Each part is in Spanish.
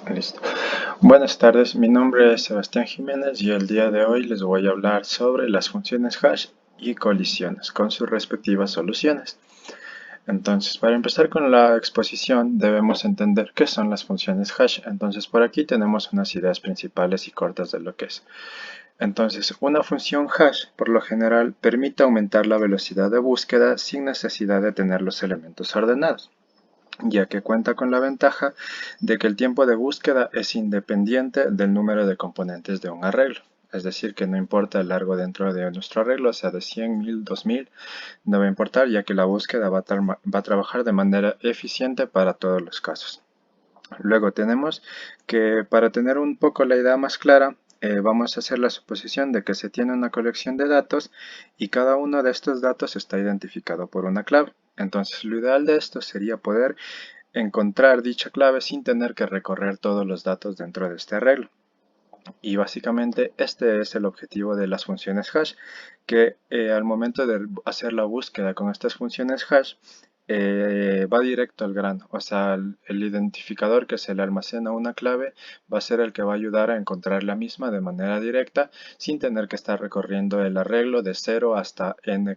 Listo. Buenas tardes, mi nombre es Sebastián Jiménez y el día de hoy les voy a hablar sobre las funciones hash y colisiones con sus respectivas soluciones. Entonces, para empezar con la exposición, debemos entender qué son las funciones hash. Entonces, por aquí tenemos unas ideas principales y cortas de lo que es. Entonces, una función hash, por lo general, permite aumentar la velocidad de búsqueda sin necesidad de tener los elementos ordenados, ya que cuenta con la ventaja de que el tiempo de búsqueda es independiente del número de componentes de un arreglo. Es decir, que no importa el largo dentro de nuestro arreglo, sea de 100, 1000, 2000, no va a importar, ya que la búsqueda va a trabajar de manera eficiente para todos los casos. Luego tenemos que, para tener un poco la idea más clara, vamos a hacer la suposición de que se tiene una colección de datos y cada uno de estos datos está identificado por una clave. Entonces, lo ideal de esto sería poder encontrar dicha clave sin tener que recorrer todos los datos dentro de este arreglo. Y básicamente este es el objetivo de las funciones hash, que al momento de hacer la búsqueda con estas funciones hash, va directo al grano. O sea, el identificador que se le almacena una clave va a ser el que va a ayudar a encontrar la misma de manera directa sin tener que estar recorriendo el arreglo de 0 hasta n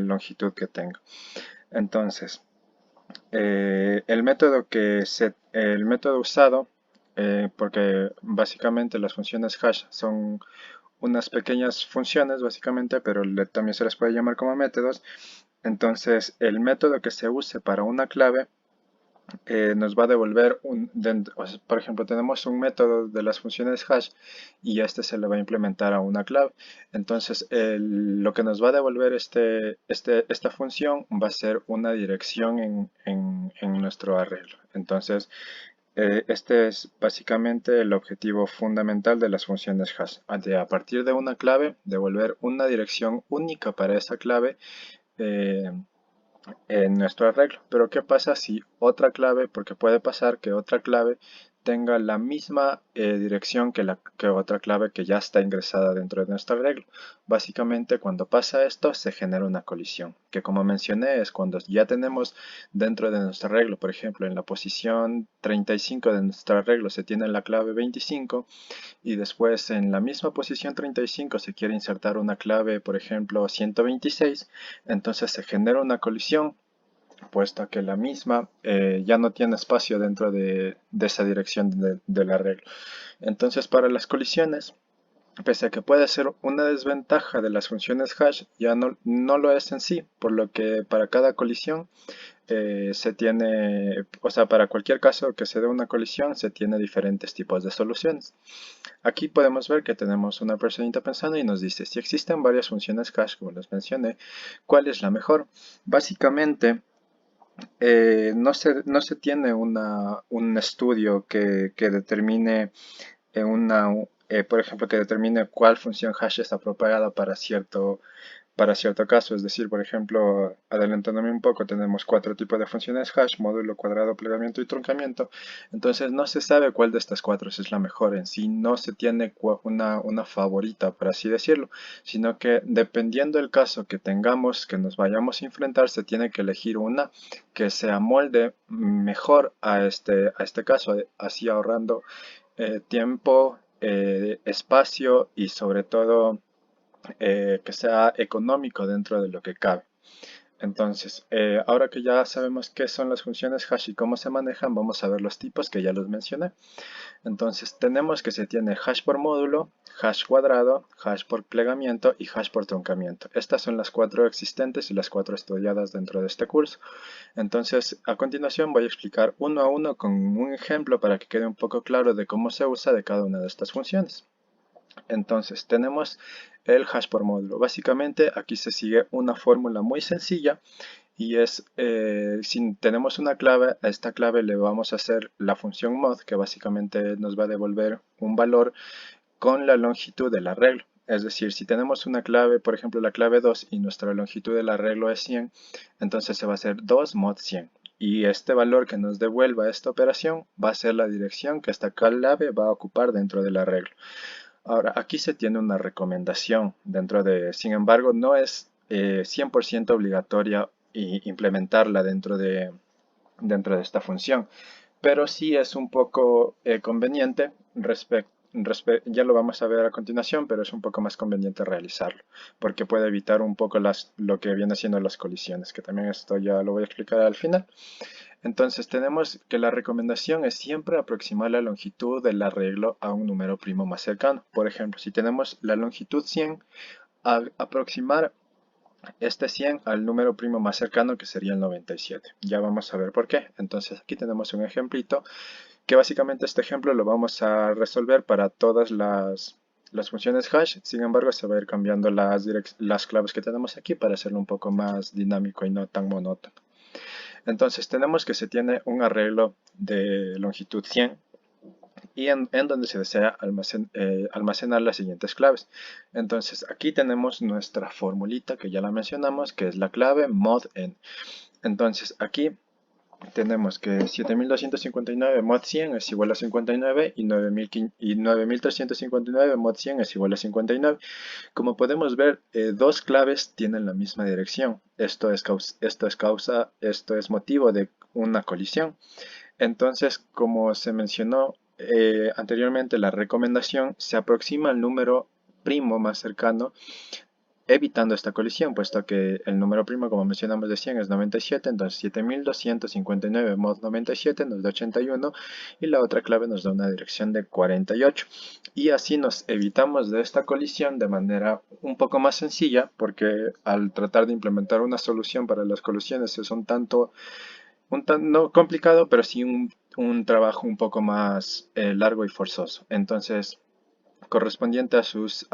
longitud que tenga. Entonces, el método usado, porque básicamente las funciones hash son unas pequeñas funciones básicamente, pero también se les puede llamar como métodos. Entonces, el método que se use para una clave nos va a devolver o sea, por ejemplo, tenemos un método de las funciones hash y este se le va a implementar a una clave. Entonces, lo que nos va a devolver esta función va a ser una dirección en nuestro arreglo. Entonces, este es básicamente el objetivo fundamental de las funciones hash. A partir de una clave, devolver una dirección única para esa clave eh, en nuestro arreglo. Pero ¿qué pasa si otra clave, porque puede pasar que otra clave tenga la misma dirección que otra clave que ya está ingresada dentro de nuestro arreglo? Básicamente, cuando pasa esto, se genera una colisión, que como mencioné es cuando ya tenemos dentro de nuestro arreglo, por ejemplo, en la posición 35 de nuestro arreglo se tiene la clave 25 y después en la misma posición 35 se quiere insertar una clave, por ejemplo, 126, entonces se genera una colisión puesto que la misma ya no tiene espacio dentro de esa dirección del arreglo. Entonces, para las colisiones, pese a que puede ser una desventaja de las funciones hash, ya no lo es en sí, por lo que para cada colisión se tiene, o sea, para cualquier caso que se dé una colisión, se tiene diferentes tipos de soluciones. Aquí podemos ver que tenemos una personita pensando y nos dice, si existen varias funciones hash, como les mencioné, ¿cuál es la mejor? Básicamente, no se tiene un estudio que determine por ejemplo, que determine cuál función hash está propagada para cierto caso. Es decir, por ejemplo, adelantándome un poco, tenemos cuatro tipos de funciones hash: módulo, cuadrado, plegamiento y truncamiento. Entonces no se sabe cuál de estas cuatro es la mejor en sí, no se tiene una favorita, por así decirlo, sino que dependiendo del caso que tengamos, que nos vayamos a enfrentar, se tiene que elegir una que se amolde mejor a este caso, así ahorrando tiempo, espacio y sobre todo que sea económico dentro de lo que cabe. Entonces, ahora que ya sabemos qué son las funciones hash y cómo se manejan, vamos a ver los tipos que ya los mencioné. Entonces, tenemos que se tiene hash por módulo, hash cuadrado, hash por plegamiento y hash por truncamiento. Estas son las cuatro existentes y las cuatro estudiadas dentro de este curso. Entonces, a continuación voy a explicar uno a uno con un ejemplo para que quede un poco claro de cómo se usa de cada una de estas funciones. Entonces, tenemos el hash por módulo. Básicamente, aquí se sigue una fórmula muy sencilla y es, si tenemos una clave, a esta clave le vamos a hacer la función mod, que básicamente nos va a devolver un valor con la longitud del arreglo. Es decir, si tenemos una clave, por ejemplo la clave 2 y nuestra longitud del arreglo es 100, entonces se va a hacer 2 mod 100. Y este valor que nos devuelva esta operación va a ser la dirección que esta clave va a ocupar dentro del arreglo. Ahora, aquí se tiene una recomendación sin embargo, no es 100% obligatoria implementarla dentro de esta función. pero sí es un poco conveniente ya lo vamos a ver a continuación, pero es un poco más conveniente realizarlo, porque puede evitar un poco lo que viene siendo las colisiones, que también esto ya lo voy a explicar al final. Entonces tenemos que la recomendación es siempre aproximar la longitud del arreglo a un número primo más cercano. Por ejemplo, si tenemos la longitud 100, aproximar este 100 al número primo más cercano, que sería el 97. Ya vamos a ver por qué. Entonces aquí tenemos un ejemplito, que básicamente este ejemplo lo vamos a resolver para todas las funciones hash. Sin embargo, se va a ir cambiando las claves que tenemos aquí para hacerlo un poco más dinámico y no tan monótono. Entonces tenemos que se tiene un arreglo de longitud 100 y en donde se desea almacenar las siguientes claves. Entonces aquí tenemos nuestra formulita que ya la mencionamos, que es la clave mod n. Entonces aquí tenemos que 7259 mod 100 es igual a 59 y 9359 mod 100 es igual a 59. Como podemos ver, dos claves tienen la misma dirección. Esto es motivo de una colisión. Entonces, como se mencionó anteriormente, la recomendación se aproxima al número primo más cercano, evitando esta colisión, puesto que el número primo, como mencionamos, de 100 es 97, entonces 7259 mod 97 nos da 81 y la otra clave nos da una dirección de 48. Y así nos evitamos de esta colisión de manera un poco más sencilla, porque al tratar de implementar una solución para las colisiones es no complicado, pero sí un trabajo un poco más largo y forzoso. Entonces, correspondiente a sus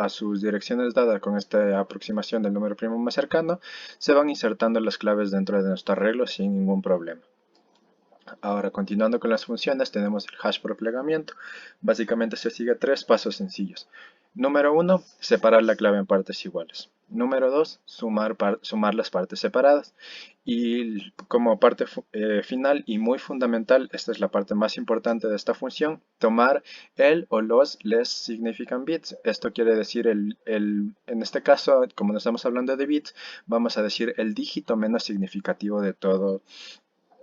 direcciones dadas con esta aproximación del número primo más cercano, se van insertando las claves dentro de nuestro arreglo sin ningún problema. Ahora, continuando con las funciones, tenemos el hash por plegamiento. Básicamente se sigue tres pasos sencillos. Número 1, separar la clave en partes iguales. Número 2, sumar las partes separadas. Y como parte final y muy fundamental, esta es la parte más importante de esta función, tomar el o los less significant bits. Esto quiere decir, en este caso, como no estamos hablando de bits, vamos a decir el dígito menos significativo de todos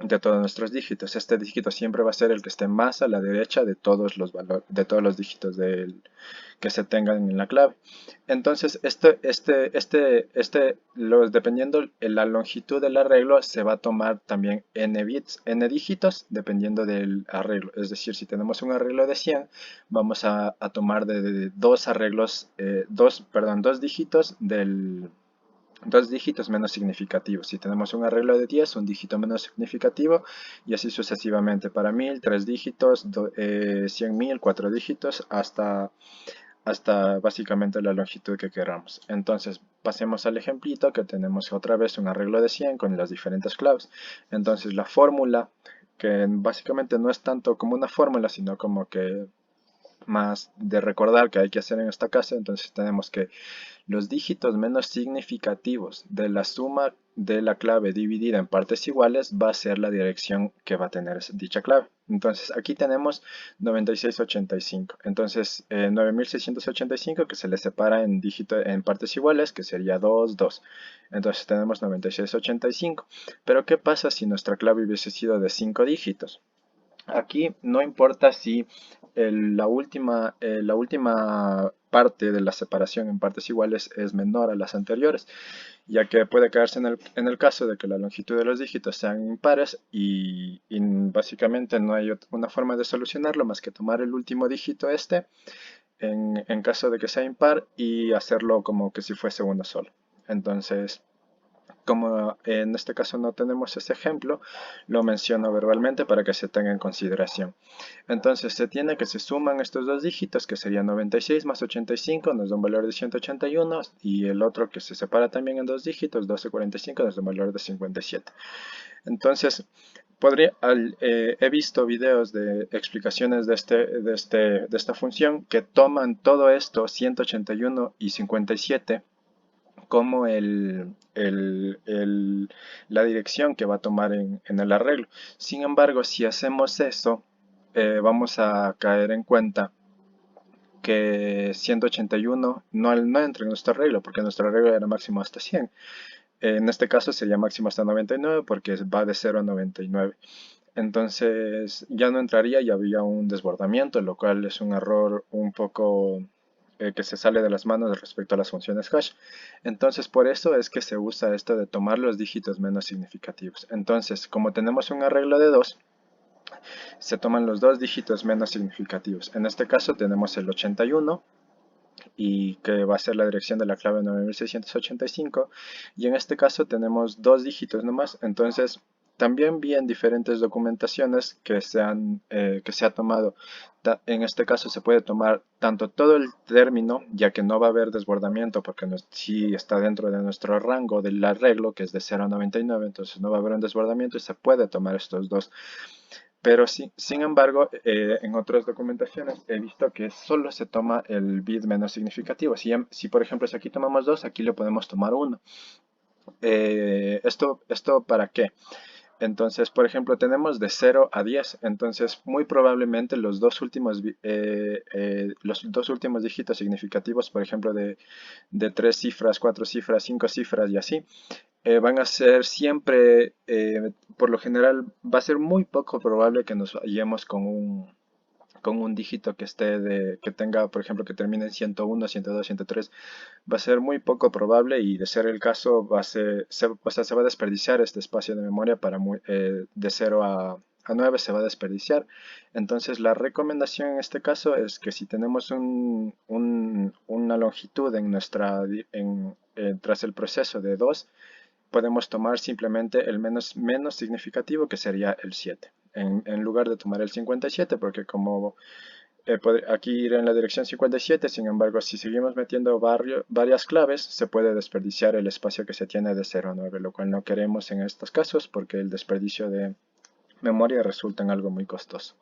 nuestros dígitos. Este dígito siempre va a ser el que esté más a la derecha de todos los dígitos que se tengan en la clave. Entonces, dependiendo de la longitud del arreglo, se va a tomar también n bits, n dígitos, dependiendo del arreglo. Es decir, si tenemos un arreglo de 100, vamos a tomar de dos dígitos dos dígitos menos significativos. Si tenemos un arreglo de 10, un dígito menos significativo y así sucesivamente para 1000, 3 dígitos, 100.000, 4 dígitos hasta básicamente la longitud que queramos. Entonces pasemos al ejemplito que tenemos otra vez un arreglo de 100 con las diferentes claves. Entonces la fórmula, que básicamente no es tanto como una fórmula, sino como que más de recordar que hay que hacer en esta casa, entonces tenemos que los dígitos menos significativos de la suma de la clave dividida en partes iguales va a ser la dirección que va a tener dicha clave. Entonces aquí tenemos 9685. Entonces 9685 que se le separa en partes iguales, que sería 2, 2. Entonces tenemos 9685. Pero ¿qué pasa si nuestra clave hubiese sido de 5 dígitos? Aquí no importa si la última parte de la separación en partes iguales es menor a las anteriores, ya que puede caerse en el caso de que la longitud de los dígitos sean impares y básicamente no hay una forma de solucionarlo más que tomar el último dígito en caso de que sea impar y hacerlo como que si fuese uno solo. Entonces, como en este caso no tenemos ese ejemplo, lo menciono verbalmente para que se tenga en consideración. Entonces se tiene que se suman estos dos dígitos, que sería 96 más 85, nos da un valor de 181, y el otro que se separa también en dos dígitos, 1245, nos da un valor de 57. Entonces, he visto videos de explicaciones de esta función que toman todo esto, 181 y 57, como la dirección que va a tomar en el arreglo. Sin embargo, si hacemos eso, vamos a caer en cuenta que 181 no entra en nuestro arreglo, porque nuestro arreglo era máximo hasta 100. En este caso sería máximo hasta 99 porque va de 0 a 99. entonces ya no entraría y había un desbordamiento, lo cual es un error un poco que se sale de las manos respecto a las funciones hash. Entonces por eso es que se usa esto de tomar los dígitos menos significativos. Entonces, como tenemos un arreglo de 2, se toman los dos dígitos menos significativos. En este caso tenemos el 81 y que va a ser la dirección de la clave 9685, y en este caso tenemos dos dígitos nomás. Entonces también vi en diferentes documentaciones que se ha tomado, en este caso se puede tomar tanto todo el término, ya que no va a haber desbordamiento porque sí está dentro de nuestro rango del arreglo, que es de 0 a 99, entonces no va a haber un desbordamiento y se puede tomar estos dos. Pero sí, sin embargo, en otras documentaciones he visto que solo se toma el bit menos significativo. Si por ejemplo, si aquí tomamos 2, aquí le podemos tomar 1. ¿Esto para qué? Entonces, por ejemplo, tenemos de 0 a 10. Entonces, muy probablemente los dos últimos dígitos significativos, por ejemplo, de 3 cifras, 4 cifras, 5 cifras y así, van a ser siempre, por lo general, va a ser muy poco probable que nos hallemos con un dígito que tenga, por ejemplo, que termine en 101, 102, 103. Va a ser muy poco probable, y de ser el caso, o sea, se va a desperdiciar este espacio de memoria de 0 a 9 se va a desperdiciar. Entonces, la recomendación en este caso es que si tenemos una longitud tras el proceso de 2, podemos tomar simplemente el menos significativo, que sería el 7, en lugar de tomar el 57, porque como aquí irá en la dirección 57, sin embargo, si seguimos metiendo varias claves, se puede desperdiciar el espacio que se tiene de 0 a 9, lo cual no queremos en estos casos porque el desperdicio de memoria resulta en algo muy costoso.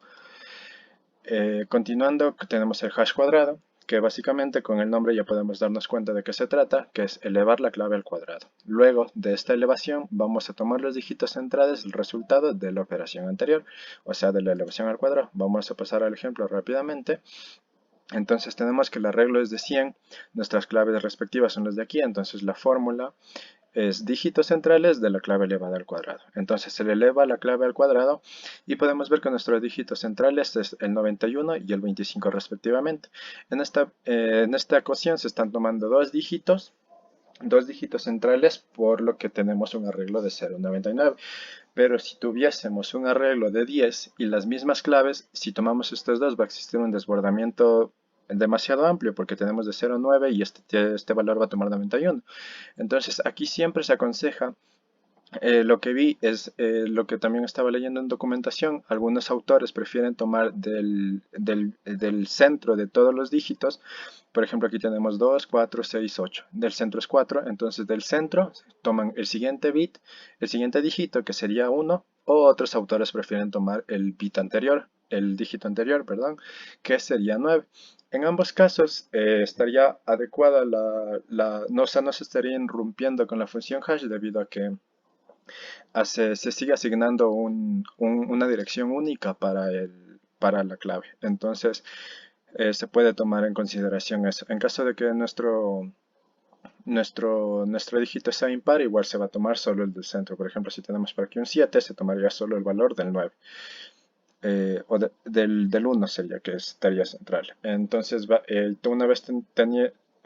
Continuando, tenemos el hash cuadrado, que básicamente con el nombre ya podemos darnos cuenta de qué se trata, que es elevar la clave al cuadrado. Luego de esta elevación vamos a tomar los dígitos centrales del resultado de la operación anterior, o sea, de la elevación al cuadrado. Vamos a pasar al ejemplo rápidamente. Entonces tenemos que el arreglo es de 100, nuestras claves respectivas son las de aquí, entonces la fórmula es dígitos centrales de la clave elevada al cuadrado. Entonces se le eleva la clave al cuadrado y podemos ver que nuestros dígitos centrales es el 91 y el 25 respectivamente. En esta ecuación se están tomando dos dígitos centrales, por lo que tenemos un arreglo de 0,99. Pero si tuviésemos un arreglo de 10 y las mismas claves, si tomamos estos dos va a existir un desbordamiento demasiado amplio, porque tenemos de 0,9 y este valor va a tomar 91. Entonces aquí siempre se aconseja, lo que vi es lo que también estaba leyendo en documentación. Algunos autores prefieren tomar del centro de todos los dígitos. Por ejemplo, aquí tenemos 2, 4, 6, 8. Del centro es 4, entonces del centro toman el siguiente bit, el siguiente dígito, que sería 1, o otros autores prefieren tomar el dígito anterior, perdón, que sería 9. En ambos casos estaría adecuada no, o sea, no se estaría irrumpiendo con la función hash, debido a que se sigue asignando una dirección única para la clave. Entonces, se puede tomar en consideración eso. En caso de que nuestro dígito sea impar, igual se va a tomar solo el del centro. Por ejemplo, si tenemos por aquí un 7, se tomaría solo el valor del 9. Del 1 sería, que estaría central. Entonces,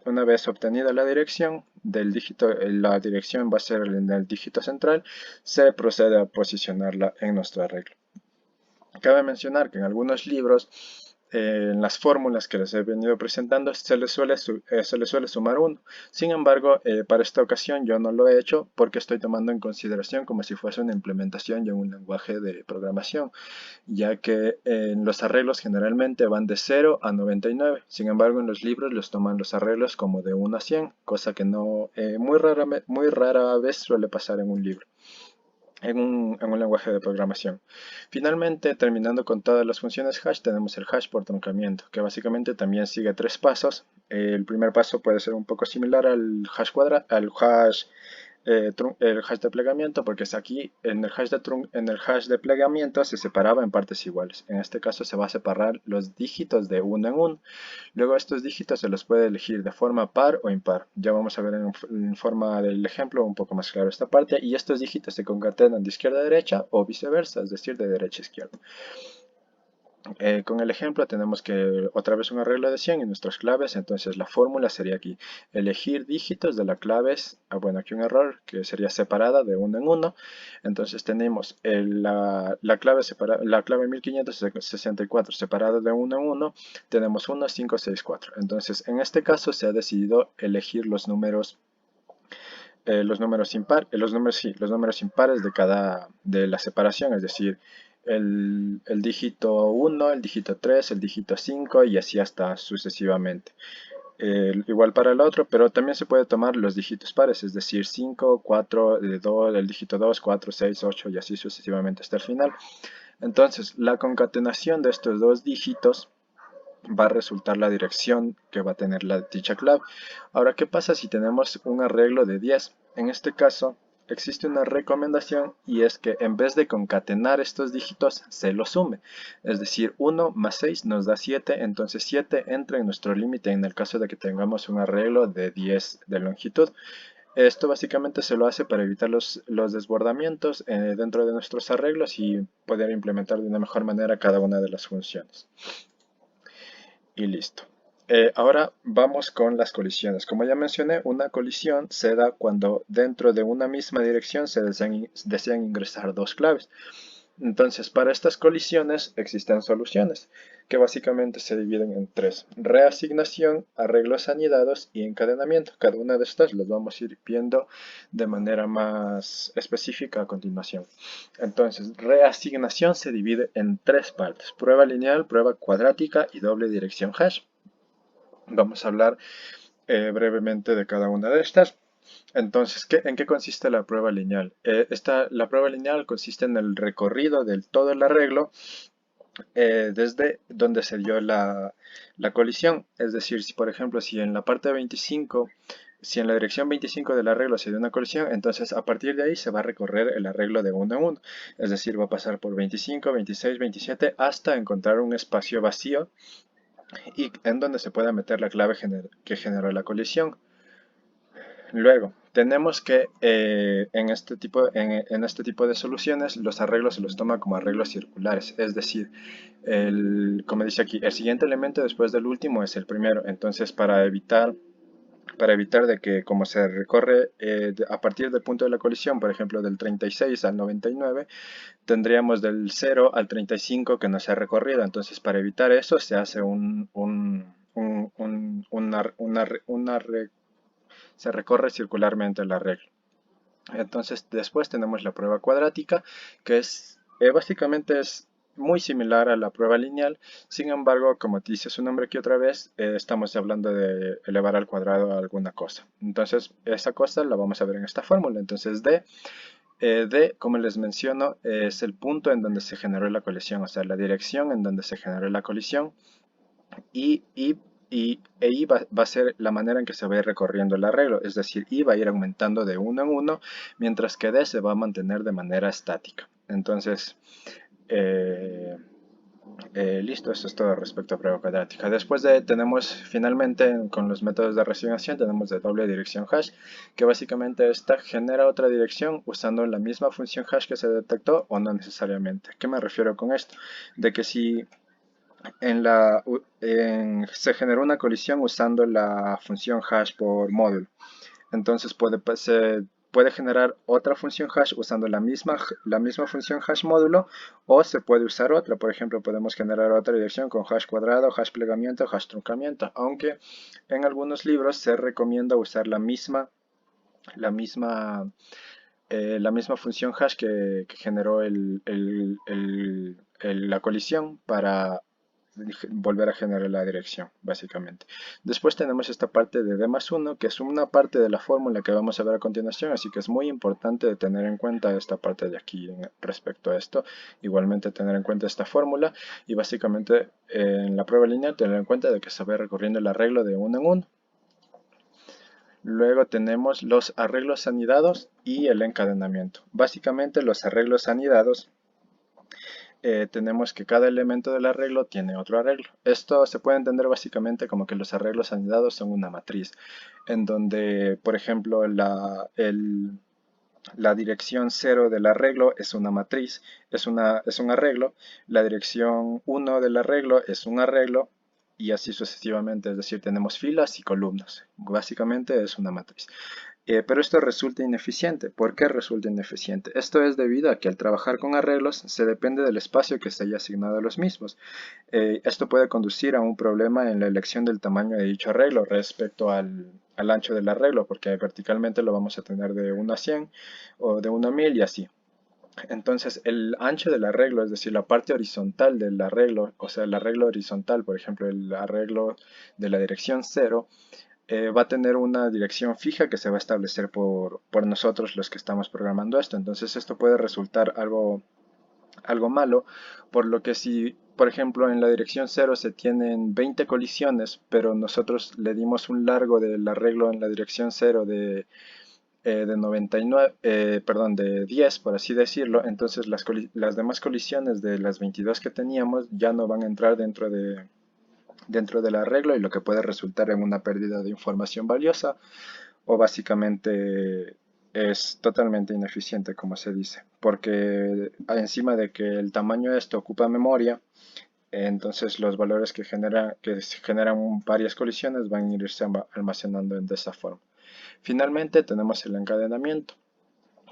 una vez obtenida la dirección del dígito, la dirección va a ser en el dígito central, se procede a posicionarla en nuestro arreglo. Cabe mencionar que en algunos libros, en las fórmulas que les he venido presentando, se les suele sumar 1. Sin embargo, para esta ocasión yo no lo he hecho, porque estoy tomando en consideración como si fuese una implementación de un lenguaje de programación, ya que en los arreglos generalmente van de 0 a 99. Sin embargo, en los libros los toman los arreglos como de 1 a 100, cosa que muy rara vez suele pasar en un libro, en un lenguaje de programación. Finalmente, terminando con todas las funciones hash, tenemos el hash por truncamiento, que básicamente también sigue tres pasos. El primer paso puede ser un poco similar al hash el hash de plegamiento, porque es aquí en el hash de plegamiento se separaba en partes iguales. En este caso se va a separar los dígitos de uno en uno. Luego estos dígitos se los puede elegir de forma par o impar. Ya vamos a ver en forma del ejemplo un poco más claro esta parte. Y estos dígitos se concatenan de izquierda a derecha o viceversa, es decir, de derecha a izquierda. Con el ejemplo tenemos que otra vez un arreglo de 100 y nuestras claves, entonces la fórmula sería aquí, elegir dígitos de la claves, bueno aquí un error que sería separada de uno en uno, entonces tenemos la clave 1564 separada de uno en uno, tenemos 1, 5, 6, 4, entonces en este caso se ha decidido elegir los números impares de la separación, es decir, el dígito 1, el dígito 3, el dígito 5 y así hasta sucesivamente. Igual para el otro, pero también se puede tomar los dígitos pares, es decir, 5, 4, 2, el dígito 2, 4, 6, 8 y así sucesivamente hasta el final. Entonces, la concatenación de estos dos dígitos va a resultar la dirección que va a tener dicha clave. Ahora, ¿qué pasa si tenemos un arreglo de 10? En este caso, existe una recomendación y es que en vez de concatenar estos dígitos, se los sume. Es decir, 1 más 6 nos da 7, entonces 7 entra en nuestro límite en el caso de que tengamos un arreglo de 10 de longitud. Esto básicamente se lo hace para evitar los desbordamientos dentro de nuestros arreglos y poder implementar de una mejor manera cada una de las funciones. Y listo. Ahora vamos con las colisiones. Como ya mencioné, una colisión se da cuando dentro de una misma dirección se desean ingresar dos claves. Entonces, para estas colisiones existen soluciones, que básicamente se dividen en tres: reasignación, arreglos anidados y encadenamiento. Cada una de estas las vamos a ir viendo de manera más específica a continuación. Entonces, reasignación se divide en tres partes: prueba lineal, prueba cuadrática y doble dirección hash. Vamos a hablar brevemente de cada una de estas. Entonces, ¿en qué consiste la prueba lineal? La prueba lineal consiste en el recorrido del todo el arreglo desde donde se dio la colisión. Es decir, si por ejemplo, si en la parte 25, si en la dirección 25 del arreglo se dio una colisión, entonces a partir de ahí se va a recorrer el arreglo de uno en uno. Es decir, va a pasar por 25, 26, 27 hasta encontrar un espacio vacío y en donde se pueda meter la clave que generó la colisión. Luego, tenemos que en este tipo de soluciones los arreglos se los toma como arreglos circulares, es decir, como dice aquí, el siguiente elemento después del último es el primero. Entonces, para evitar de que como se recorre a partir del punto de la colisión, por ejemplo, del 36 al 99, tendríamos del 0 al 35 que no se ha recorrido. Entonces, para evitar eso, se hace se recorre circularmente el arreglo. Entonces después tenemos la prueba cuadrática, que básicamente es muy similar a la prueba lineal. Sin embargo, como dice su nombre aquí otra vez, estamos hablando de elevar al cuadrado alguna cosa. Entonces esa cosa la vamos a ver en esta fórmula. Entonces D, como les menciono, es el punto en donde se generó la colisión, o sea, la dirección en donde se generó la colisión. Y I va a ser la manera en que se va a ir recorriendo el arreglo, es decir, I va a ir aumentando de uno en uno, mientras que D se va a mantener de manera estática. Entonces, listo, eso es todo respecto a prueba cuadrática. Después tenemos finalmente con los métodos de reasignación, tenemos de doble dirección hash, que básicamente esta genera otra dirección usando la misma función hash que se detectó o no necesariamente. ¿Qué me refiero con esto? De que si se generó una colisión usando la función hash por módulo. Entonces se puede generar otra función hash usando la misma función hash módulo, o se puede usar otra. Por ejemplo, podemos generar otra dirección con hash cuadrado, hash plegamiento, hash truncamiento, aunque en algunos libros se recomienda usar la misma función hash que generó la colisión para volver a generar la dirección, básicamente. Después tenemos esta parte de D más 1, que es una parte de la fórmula que vamos a ver a continuación, así que es muy importante tener en cuenta esta parte de aquí respecto a esto. Igualmente tener en cuenta esta fórmula y básicamente en la prueba lineal tener en cuenta de que se va recorriendo el arreglo de uno en uno. Luego tenemos los arreglos anidados y el encadenamiento. Básicamente los arreglos anidados tenemos que cada elemento del arreglo tiene otro arreglo. Esto se puede entender básicamente como que los arreglos anidados son una matriz, en donde, por ejemplo, la dirección 0 del arreglo es una matriz, es un arreglo, la dirección 1 del arreglo es un arreglo, y así sucesivamente, es decir, tenemos filas y columnas. Básicamente es una matriz. Pero esto resulta ineficiente. ¿Por qué resulta ineficiente? Esto es debido a que al trabajar con arreglos se depende del espacio que se haya asignado a los mismos. Esto puede conducir a un problema en la elección del tamaño de dicho arreglo respecto al ancho del arreglo, porque verticalmente lo vamos a tener de 1 a 100 o de 1 a 1000 y así. Entonces, el ancho del arreglo, es decir, la parte horizontal del arreglo, o sea, el arreglo horizontal, por ejemplo, el arreglo de la dirección 0, va a tener una dirección fija que se va a establecer por nosotros los que estamos programando esto. Entonces, esto puede resultar algo malo, por lo que si, por ejemplo, en la dirección 0 se tienen 20 colisiones, pero nosotros le dimos un largo del arreglo en la dirección 0 de 99, perdón, de 10, por así decirlo, entonces las demás colisiones de las 22 que teníamos ya no van a entrar dentro del arreglo, y lo que puede resultar en una pérdida de información valiosa, o básicamente es totalmente ineficiente, como se dice, porque encima de que el tamaño de esto ocupa memoria, entonces los valores que se generan varias colisiones van a irse almacenando de esa forma. Finalmente tenemos el encadenamiento,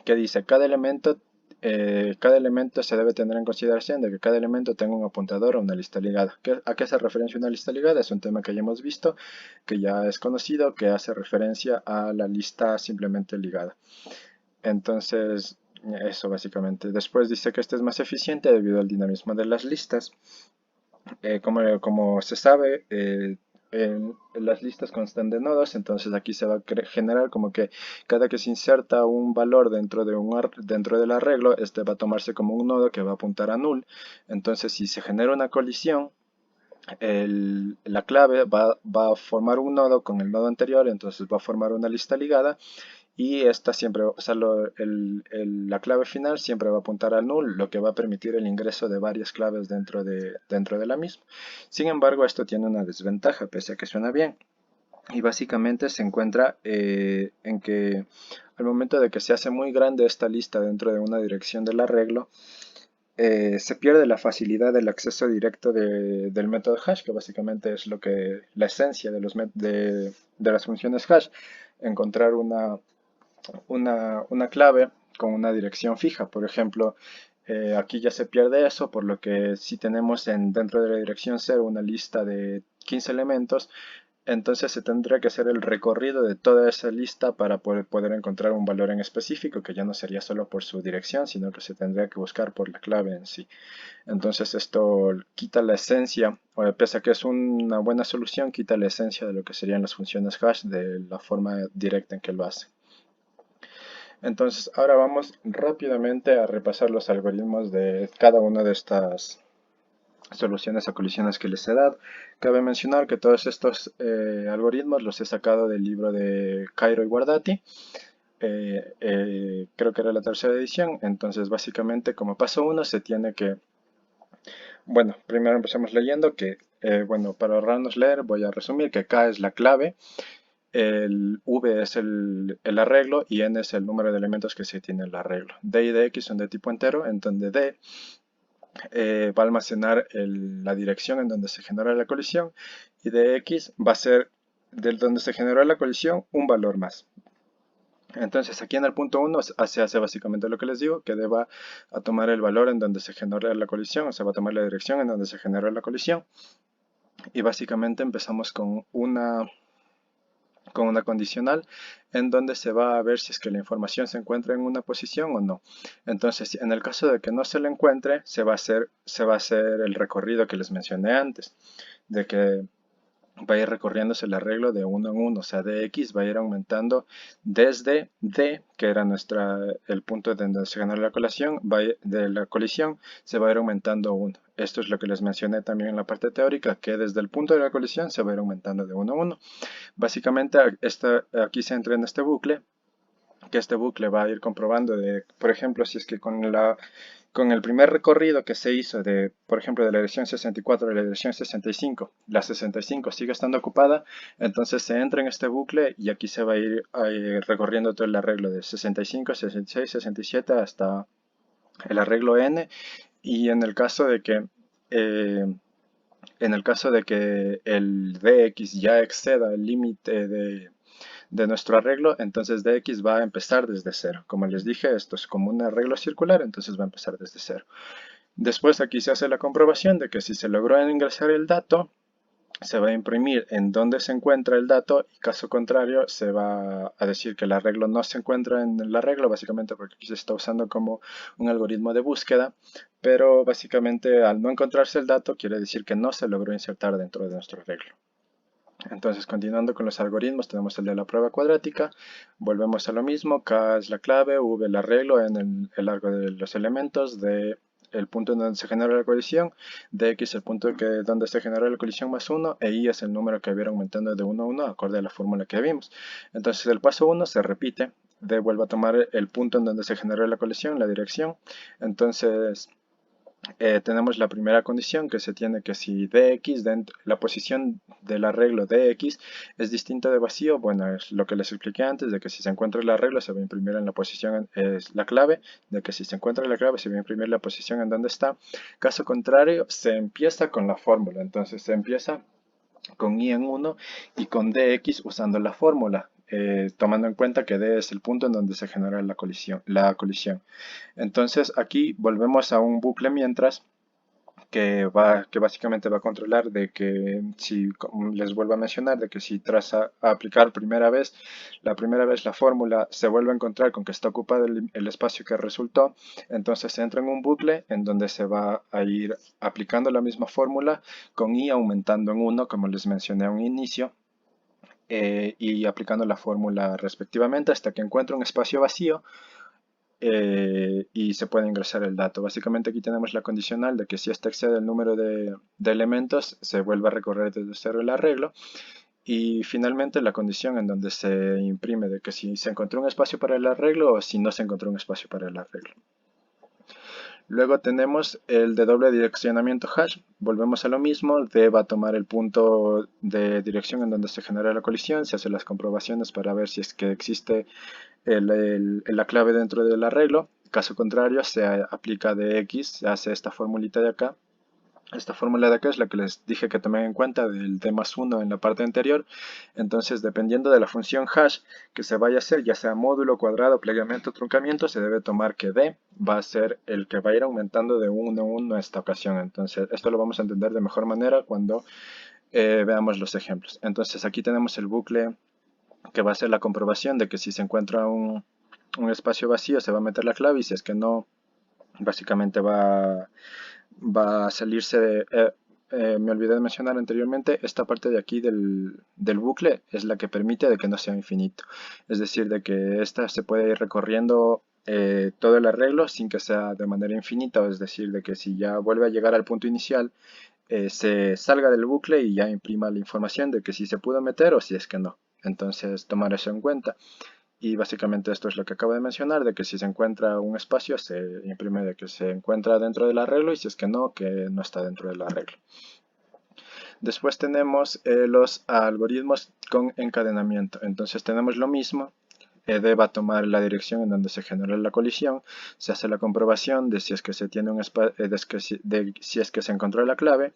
que dice cada elemento se debe tener en consideración de que cada elemento tenga un apuntador o una lista ligada. ¿A qué hace referencia una lista ligada? Es un tema que ya hemos visto, que ya es conocido, que hace referencia a la lista simplemente ligada. Entonces, eso básicamente. Después dice que este es más eficiente debido al dinamismo de las listas. Como se sabe, las listas constan de nodos, entonces aquí se va a generar como que cada que se inserta un valor dentro del arreglo, este va a tomarse como un nodo que va a apuntar a null. Entonces, si se genera una colisión, la clave va a formar un nodo con el nodo anterior, entonces va a formar una lista ligada, y esta siempre, o sea, la clave final siempre va a apuntar al null, lo que va a permitir el ingreso de varias claves dentro de la misma. Sin embargo, esto tiene una desventaja, pese a que suena bien. Y básicamente se encuentra en que al momento de que se hace muy grande esta lista dentro de una dirección del arreglo, se pierde la facilidad del acceso directo del método hash, que básicamente es la esencia de las funciones hash: encontrar una clave con una dirección fija. Por ejemplo, aquí ya se pierde eso, por lo que si tenemos dentro de la dirección 0 una lista de 15 elementos, entonces se tendría que hacer el recorrido de toda esa lista para poder encontrar un valor en específico, que ya no sería solo por su dirección, sino que se tendría que buscar por la clave en sí. Entonces esto quita la esencia, o pese a que es una buena solución, quita la esencia de lo que serían las funciones hash de la forma directa en que lo hace. Entonces, ahora vamos rápidamente a repasar los algoritmos de cada una de estas soluciones a colisiones que les he dado. Cabe mencionar que todos estos algoritmos los he sacado del libro de Cairo y Guardati. Creo que era la tercera edición. Entonces, básicamente, como paso uno, se tiene que... Bueno, primero empezamos leyendo que, bueno, para ahorrarnos leer, voy a resumir que K es la clave, el V es el arreglo y N es el número de elementos que se tiene el arreglo. D y DX son de tipo entero, en donde D va a almacenar la dirección en donde se genera la colisión, y DX va a ser del donde se generó la colisión un valor más. Entonces aquí en el punto 1 se hace básicamente lo que les digo, que D va a tomar el valor en donde se generó la colisión, o sea, va a tomar la dirección en donde se generó la colisión, y básicamente empezamos con una condicional en donde se va a ver si es que la información se encuentra en una posición o no. Entonces, en el caso de que no se la encuentre, se va a hacer el recorrido que les mencioné antes, de que va a ir recorriéndose el arreglo de uno en uno, o sea, dx va a ir aumentando desde D, que era el punto de donde se generó la colisión, de la colisión, se va a ir aumentando 1. Esto es lo que les mencioné también en la parte teórica, que desde el punto de la colisión se va a ir aumentando de 1 a 1. Básicamente, aquí se entra en este bucle, que este bucle va a ir comprobando por ejemplo, si es que con el primer recorrido que se hizo por ejemplo, de la dirección 64 a la dirección 65, la 65 sigue estando ocupada, entonces se entra en este bucle y aquí se va a ir recorriendo todo el arreglo de 65, 66, 67 hasta el arreglo n, y eh, en el caso de que el dx ya exceda el límite de nuestro arreglo, entonces dx va a empezar desde cero. Como les dije, esto es como un arreglo circular, entonces va a empezar desde cero. Después aquí se hace la comprobación de que si se logró ingresar el dato, se va a imprimir en donde se encuentra el dato, y caso contrario se va a decir que el arreglo no se encuentra en el arreglo, básicamente porque aquí se está usando como un algoritmo de búsqueda, pero básicamente al no encontrarse el dato quiere decir que no se logró insertar dentro de nuestro arreglo. Entonces, continuando con los algoritmos, tenemos el de la prueba cuadrática. Volvemos a lo mismo. K es la clave, V el arreglo en el largo de los elementos, D el punto en donde se genera la colisión, dx el punto donde se genera la colisión más 1, e y es el número que va a ir aumentando de 1 a 1 acorde a la fórmula que vimos. Entonces, el paso 1 se repite. D vuelve a tomar el punto en donde se generó la colisión, la dirección. Entonces, tenemos la primera condición que se tiene que si dx, la posición del arreglo dx es distinta de vacío, bueno, es lo que les expliqué antes, de que si se encuentra el arreglo se va a imprimir en la posición, es la clave, de que si se encuentra la clave se va a imprimir la posición en donde está. Caso contrario, se empieza con la fórmula, entonces se empieza con i en 1 y con dx usando la fórmula, tomando en cuenta que d es el punto en donde se genera la colisión. Entonces aquí volvemos a un bucle mientras que básicamente va a controlar de que si, como les vuelvo a mencionar, de que si tras a aplicar la primera vez la fórmula se vuelve a encontrar con que está ocupado el espacio que resultó, entonces se entra en un bucle en donde se va a ir aplicando la misma fórmula con i aumentando en 1, como les mencioné a un inicio, y aplicando la fórmula respectivamente hasta que encuentre un espacio vacío, y se puede ingresar el dato. Básicamente aquí tenemos la condicional de que si este excede el número de elementos, se vuelve a recorrer desde cero el arreglo. Y finalmente la condición en donde se imprime de que si se encontró un espacio para el arreglo o si no se encontró un espacio para el arreglo. Luego tenemos el de doble direccionamiento hash. Volvemos a lo mismo. D va a tomar el punto de dirección en donde se genera la colisión. Se hacen las comprobaciones para ver si es que existe la clave dentro del arreglo. Caso contrario, se aplica dx, se hace esta formulita de acá. Esta fórmula de acá es la que les dije que tomen en cuenta del d más 1 en la parte anterior. Entonces, dependiendo de la función hash que se vaya a hacer, ya sea módulo, cuadrado, plegamiento, truncamiento, se debe tomar que d va a ser el que va a ir aumentando de 1 a 1 en esta ocasión. Entonces, esto lo vamos a entender de mejor manera cuando veamos los ejemplos. Entonces, aquí tenemos el bucle que va a ser la comprobación de que si se encuentra un espacio vacío se va a meter la clave, y si es que no, básicamente va a salirse me olvidé de mencionar anteriormente, esta parte de aquí del bucle es la que permite de que no sea infinito. Es decir, de que esta se puede ir recorriendo todo el arreglo sin que sea de manera infinita, es decir, de que si ya vuelve a llegar al punto inicial, se salga del bucle y ya imprima la información de que si se pudo meter o si es que no. Entonces, tomar eso en cuenta. Y básicamente esto es lo que acabo de mencionar, de que si se encuentra un espacio, se imprime de que se encuentra dentro del arreglo, y si es que no está dentro del arreglo. Después tenemos los algoritmos con encadenamiento. Entonces tenemos lo mismo. D va a tomar la dirección en donde se generó la colisión, se hace la comprobación de si es que se tiene un si es que se encontró la clave.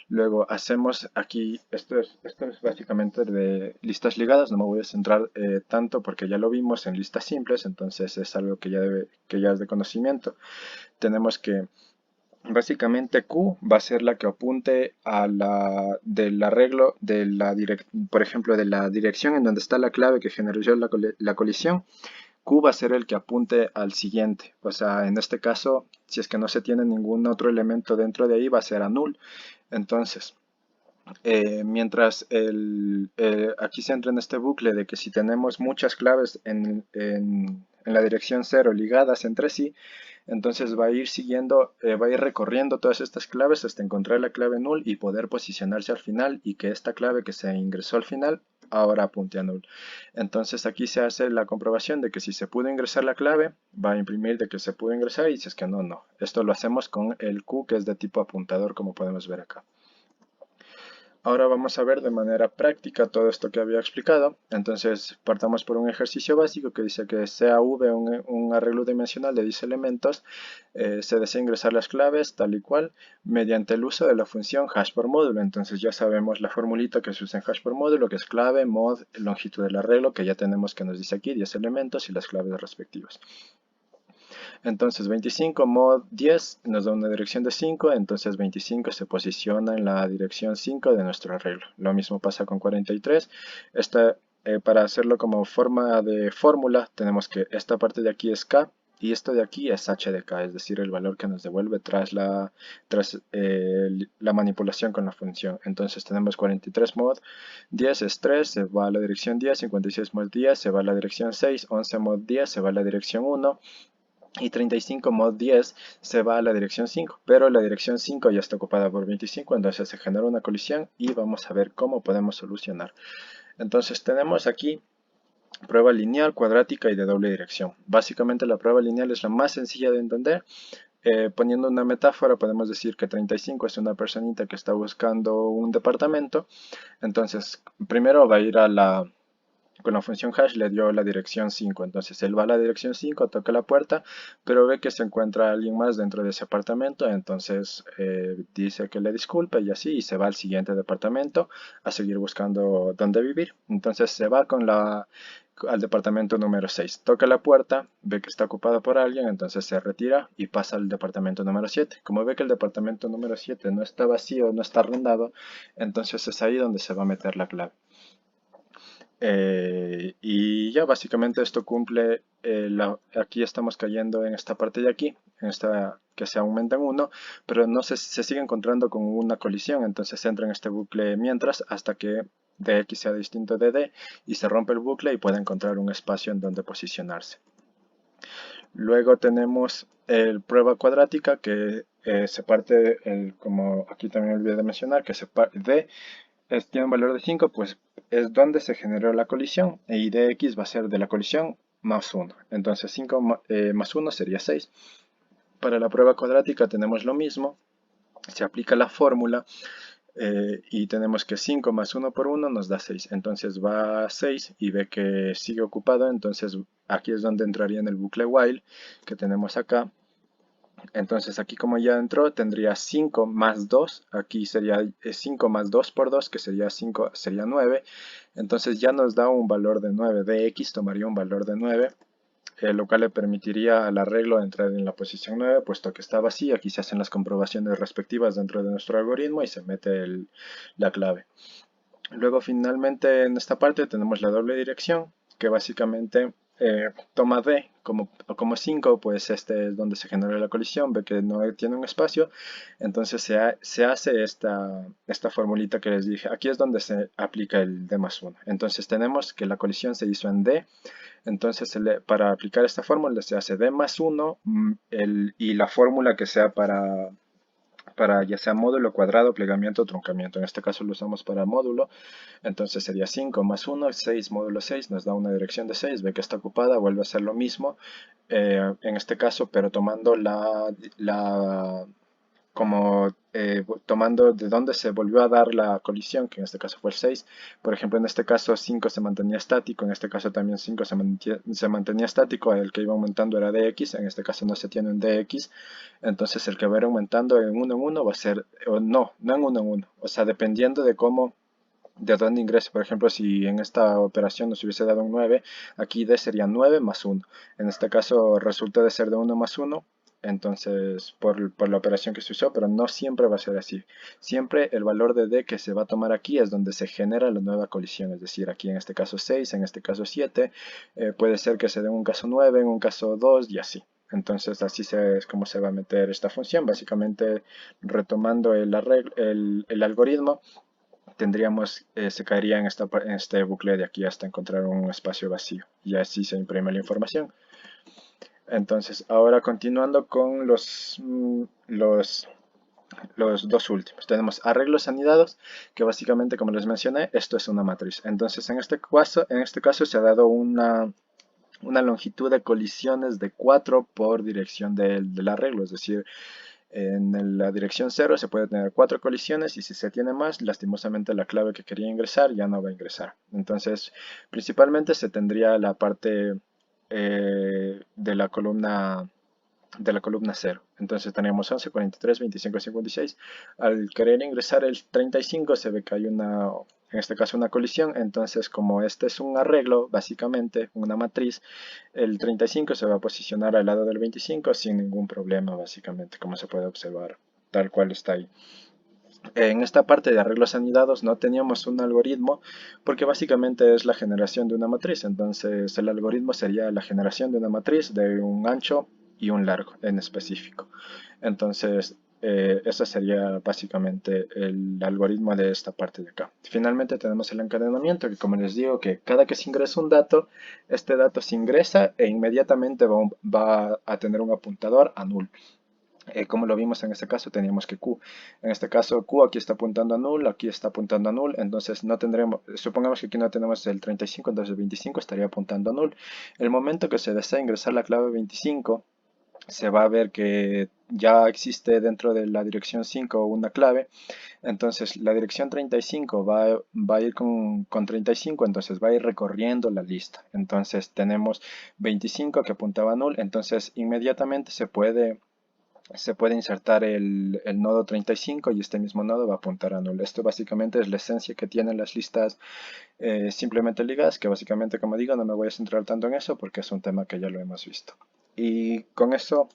Luego hacemos aquí, esto es básicamente de listas ligadas, no me voy a centrar tanto porque ya lo vimos en listas simples, entonces es algo que ya es de conocimiento. Tenemos que básicamente Q va a ser la que apunte del arreglo, por ejemplo, de la dirección en donde está la clave que generó la colisión. Q va a ser el que apunte al siguiente. O sea, en este caso, si es que no se tiene ningún otro elemento dentro de ahí, va a ser a null. Entonces, mientras aquí se entra en este bucle de que si tenemos muchas claves en la dirección cero ligadas entre sí, entonces va a ir siguiendo, va a ir recorriendo todas estas claves hasta encontrar la clave null y poder posicionarse al final y que esta clave que se ingresó al final ahora apunte a null. Entonces aquí se hace la comprobación de que si se pudo ingresar la clave, va a imprimir de que se pudo ingresar y si es que no, no. Esto lo hacemos con el Q que es de tipo apuntador como podemos ver acá. Ahora vamos a ver de manera práctica todo esto que había explicado. Entonces partamos por un ejercicio básico que dice que sea V un arreglo dimensional de 10 elementos, se desea ingresar las claves tal y cual mediante el uso de la función hash por módulo. Entonces ya sabemos la formulita que se usa en hash por módulo, que es clave, mod, longitud del arreglo, que ya tenemos que nos dice aquí 10 elementos y las claves respectivas. Entonces 25 mod 10 nos da una dirección de 5, entonces 25 se posiciona en la dirección 5 de nuestro arreglo. Lo mismo pasa con 43. Para hacerlo como forma de fórmula, tenemos que esta parte de aquí es K y esto de aquí es h de k, es decir, el valor que nos devuelve tras la manipulación con la función. Entonces tenemos 43 mod 10 es 3, se va a la dirección 10, 56 mod 10 se va a la dirección 6, 11 mod 10 se va a la dirección 1, y 35 mod 10 se va a la dirección 5, pero la dirección 5 ya está ocupada por 25, entonces se genera una colisión y vamos a ver cómo podemos solucionar. Entonces tenemos aquí prueba lineal, cuadrática y de doble dirección. Básicamente la prueba lineal es la más sencilla de entender. Poniendo una metáfora podemos decir que 35 es una personita que está buscando un departamento. Entonces primero va a ir con la función hash le dio la dirección 5, entonces él va a la dirección 5, toca la puerta, pero ve que se encuentra alguien más dentro de ese apartamento, entonces dice que le disculpe y así, y se va al siguiente departamento a seguir buscando dónde vivir. Entonces se va al departamento número 6, toca la puerta, ve que está ocupado por alguien, entonces se retira y pasa al departamento número 7. Como ve que el departamento número 7 no está vacío, no está arrendado, entonces es ahí donde se va a meter la clave. Y ya básicamente esto cumple, aquí estamos cayendo en esta parte de aquí, en esta que se aumenta en 1, pero no se sigue encontrando con una colisión, entonces entra en este bucle mientras hasta que dx sea distinto de d y se rompe el bucle y puede encontrar un espacio en donde posicionarse. Luego tenemos el prueba cuadrática que se parte, como aquí también olvidé de mencionar, que se parte de tiene un valor de 5, pues es donde se generó la colisión y dx va a ser de la colisión más 1. Entonces 5 más 1 sería 6. Para la prueba cuadrática tenemos lo mismo, se aplica la fórmula y tenemos que 5 más 1 por 1 nos da 6. Entonces va a 6 y ve que sigue ocupado, entonces aquí es donde entraría en el bucle while que tenemos acá. Entonces aquí como ya entró tendría 5 más 2, aquí sería 5 más 2 por 2 que sería 5, sería 9. Entonces ya nos da un valor de 9, dx tomaría un valor de 9, lo cual le permitiría al arreglo entrar en la posición 9, puesto que está vacía. Aquí se hacen las comprobaciones respectivas dentro de nuestro algoritmo y se mete la clave. Luego finalmente en esta parte tenemos la doble dirección, que básicamente toma D como 5, pues este es donde se genera la colisión, ve que no tiene un espacio, entonces se hace esta formulita que les dije. Aquí es donde se aplica el D más 1. Entonces tenemos que la colisión se hizo en D, entonces para aplicar esta fórmula se hace D más 1 y la fórmula que sea para ya sea módulo, cuadrado, plegamiento o truncamiento. En este caso lo usamos para módulo. Entonces sería 5 más 1, 6 módulo 6, nos da una dirección de 6, ve que está ocupada, vuelve a hacer lo mismo, en este caso, pero tomando tomando de dónde se volvió a dar la colisión, que en este caso fue el 6. Por ejemplo, en este caso 5 se mantenía estático, en este caso también 5 se mantenía estático, el que iba aumentando era dx, en este caso no se tiene un dx, entonces el que va a ir aumentando en 1 va a ser, o no en 1, o sea, dependiendo de dónde ingrese. Por ejemplo, si en esta operación nos hubiese dado un 9, aquí D sería 9 más 1. En este caso resulta de ser de 1 más 1, entonces por la operación que se usó, pero no siempre va a ser así. Siempre el valor de D que se va a tomar aquí es donde se genera la nueva colisión, es decir, aquí en este caso 6, en este caso 7, puede ser que se dé en un caso 9, en un caso 2 y así. Entonces así es como se va a meter esta función, básicamente retomando el algoritmo. se caería en este bucle de aquí hasta encontrar un espacio vacío y así se imprime la información. Entonces, ahora continuando con los dos últimos. Tenemos arreglos anidados, que básicamente, como les mencioné, esto es una matriz. Entonces, en este caso se ha dado una longitud de colisiones de 4 por dirección del arreglo, es decir, en la dirección 0 se puede tener 4 colisiones y si se tiene más, lastimosamente la clave que quería ingresar ya no va a ingresar. Entonces, principalmente se tendría la parte de la columna 0. Entonces tenemos 11, 43, 25, 56. Al querer ingresar el 35 se ve que hay en este caso una colisión. Entonces como este es un arreglo, básicamente una matriz, el 35 se va a posicionar al lado del 25 sin ningún problema, básicamente, como se puede observar, tal cual está ahí. En esta parte de arreglos anidados no teníamos un algoritmo porque básicamente es la generación de una matriz. Entonces el algoritmo sería la generación de una matriz de un ancho y un largo en específico. Entonces ese sería básicamente el algoritmo de esta parte de acá. Finalmente tenemos el encadenamiento que, como les digo, que cada que se ingresa un dato, este dato se ingresa e inmediatamente va a tener un apuntador a null. Como lo vimos en este caso, teníamos que Q. En este caso, Q aquí está apuntando a null, aquí está apuntando a null, entonces no tendremos, supongamos que aquí no tenemos el 35, entonces el 25 estaría apuntando a null. El momento que se desea ingresar la clave 25, se va a ver que ya existe dentro de la dirección 5 una clave, entonces la dirección 35 va a ir con 35, entonces va a ir recorriendo la lista. Entonces tenemos 25 que apuntaba a null, entonces inmediatamente se puede insertar el nodo 35 y este mismo nodo va a apuntar a null. Esto básicamente es la esencia que tienen las listas simplemente ligadas, que básicamente, como digo, no me voy a centrar tanto en eso porque es un tema que ya lo hemos visto. Y con eso,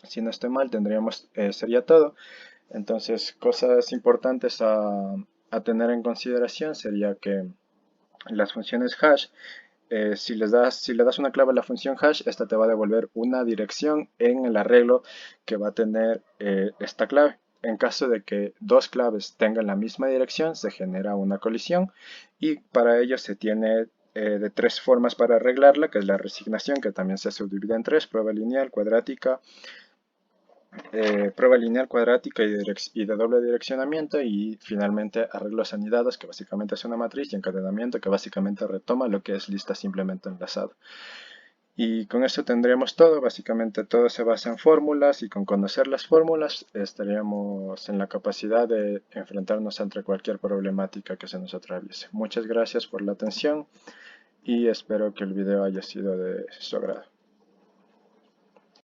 si no estoy mal, sería todo. Entonces, cosas importantes a tener en consideración sería que las funciones hash, si le das una clave a la función hash, esta te va a devolver una dirección en el arreglo que va a tener esta clave. En caso de que dos claves tengan la misma dirección, se genera una colisión y para ello se tiene de tres formas para arreglarla, que es la resignación, que también se subdivide en tres: prueba lineal, cuadrática y de doble direccionamiento, y finalmente arreglos anidados, que básicamente es una matriz, y encadenamiento, que básicamente retoma lo que es lista simplemente enlazada. Y con eso tendríamos todo. Básicamente todo se basa en fórmulas, y con conocer las fórmulas estaríamos en la capacidad de enfrentarnos ante cualquier problemática que se nos atraviese. Muchas gracias por la atención y espero que el video haya sido de su agrado.